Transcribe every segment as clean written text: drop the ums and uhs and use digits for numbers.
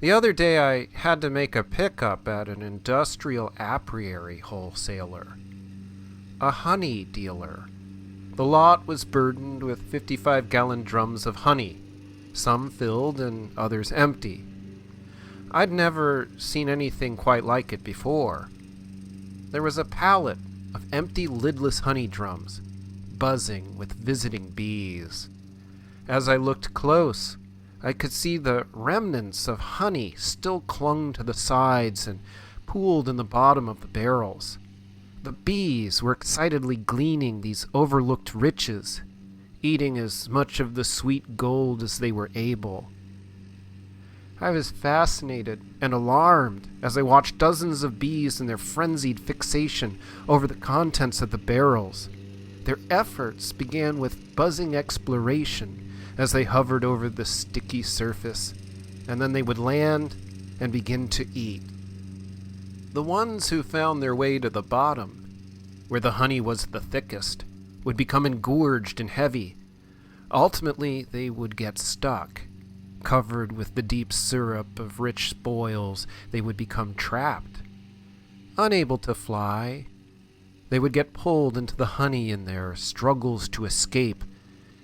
The other day I had to make a pickup at an industrial apiary wholesaler, a honey dealer. The lot was burdened with 55-gallon drums of honey, some filled and others empty. I'd never seen anything quite like it before. There was a pallet of empty lidless honey drums, buzzing with visiting bees. As I looked close, I could see the remnants of honey still clung to the sides and pooled in the bottom of the barrels. The bees were excitedly gleaning these overlooked riches, eating as much of the sweet gold as they were able. I was fascinated and alarmed as I watched dozens of bees in their frenzied fixation over the contents of the barrels. Their efforts began with buzzing exploration as they hovered over the sticky surface, and then they would land and begin to eat. The ones who found their way to the bottom, where the honey was the thickest, would become engorged and heavy. Ultimately, they would get stuck. Covered with the deep syrup of rich spoils, they would become trapped. Unable to fly, they would get pulled into the honey in their struggles to escape,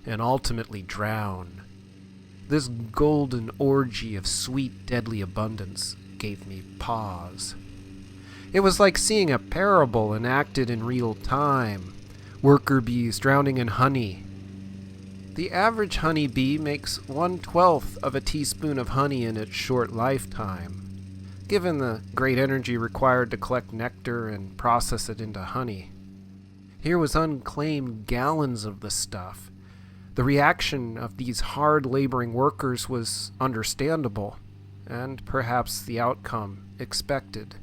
and ultimately drown. This golden orgy of sweet, deadly abundance gave me pause. It was like seeing a parable enacted in real time. Worker bees drowning in honey. The average honey bee makes 1/12 of a teaspoon of honey in its short lifetime. Given the great energy required to collect nectar and process it into honey, here was unclaimed gallons of the stuff. The reaction of these hard-laboring workers was understandable, and perhaps the outcome expected.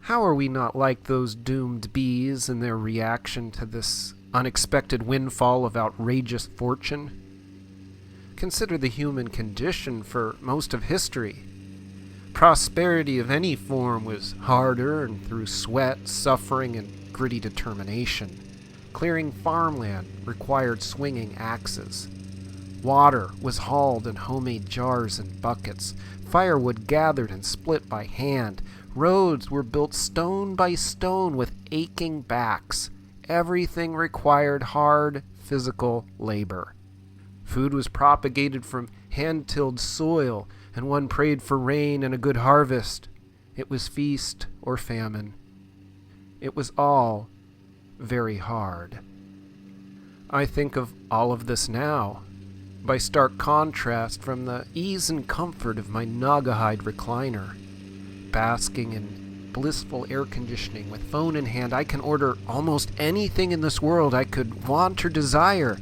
How are we not like those doomed bees in their reaction to this unexpected windfall of outrageous fortune? Consider the human condition for most of history. Prosperity of any form was hard earned through sweat, suffering, and gritty determination. Clearing farmland required swinging axes. Water was hauled in homemade jars and buckets. Firewood gathered and split by hand. Roads were built stone by stone with aching backs. Everything required hard physical labor. Food was propagated from hand-tilled soil, and one prayed for rain and a good harvest. It was feast or famine. It was all very hard. I think of all of this now, by stark contrast from the ease and comfort of my Naugahyde recliner. Basking in blissful air conditioning, with phone in hand, I can order almost anything in this world I could want or desire,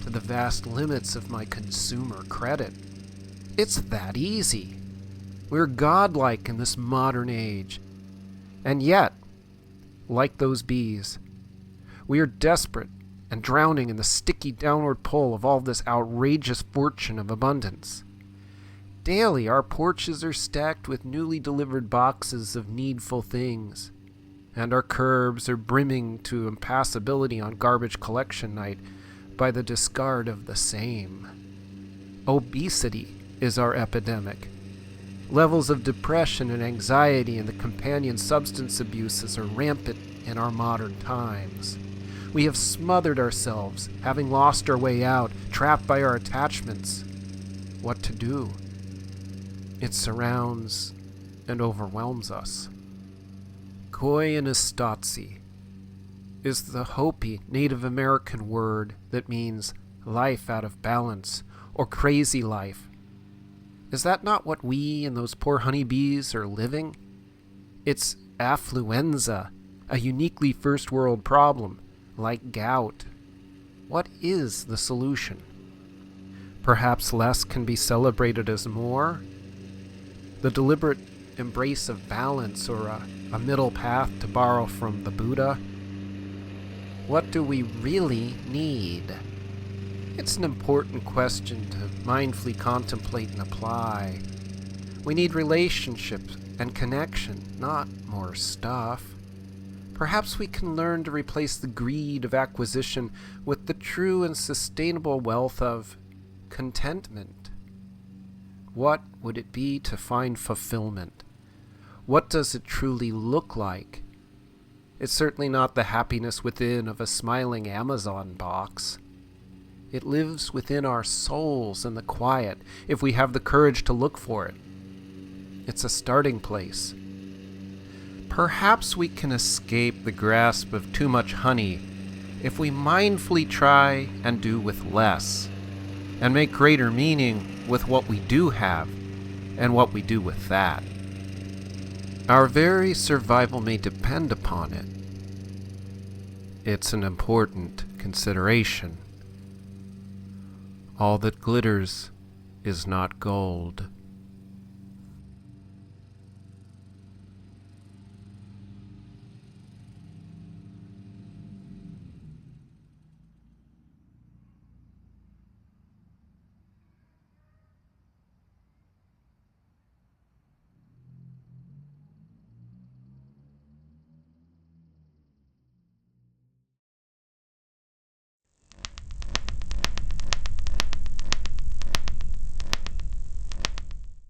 to the vast limits of my consumer credit. It's that easy. We're godlike in this modern age. And yet, like those bees, we are desperate and drowning in the sticky downward pull of all this outrageous fortune of abundance. Daily, our porches are stacked with newly delivered boxes of needful things, and our curbs are brimming to impassability on garbage collection night by the discard of the same. Obesity is our epidemic. Levels of depression and anxiety and the companion substance abuses are rampant in our modern times. We have smothered ourselves, having lost our way out, trapped by our attachments. What to do? It surrounds and overwhelms us. Koyaanisqatsi is the Hopi Native American word that means life out of balance or crazy life. Is that not what we and those poor honeybees are living? It's affluenza, a uniquely first world problem, like gout. What is the solution? Perhaps less can be celebrated as more? The deliberate embrace of balance, or a middle path, to borrow from the Buddha? What do we really need? It's an important question to mindfully contemplate and apply. We need relationships and connection, not more stuff. Perhaps we can learn to replace the greed of acquisition with the true and sustainable wealth of contentment. What would it be to find fulfillment? What does it truly look like? It's certainly not the happiness within of a smiling Amazon box. It lives within our souls in the quiet, if we have the courage to look for it. It's a starting place. Perhaps we can escape the grasp of too much honey if we mindfully try and do with less, and make greater meaning with what we do have and what we do with that. Our very survival may depend upon it. It's an important consideration. All that glitters is not gold.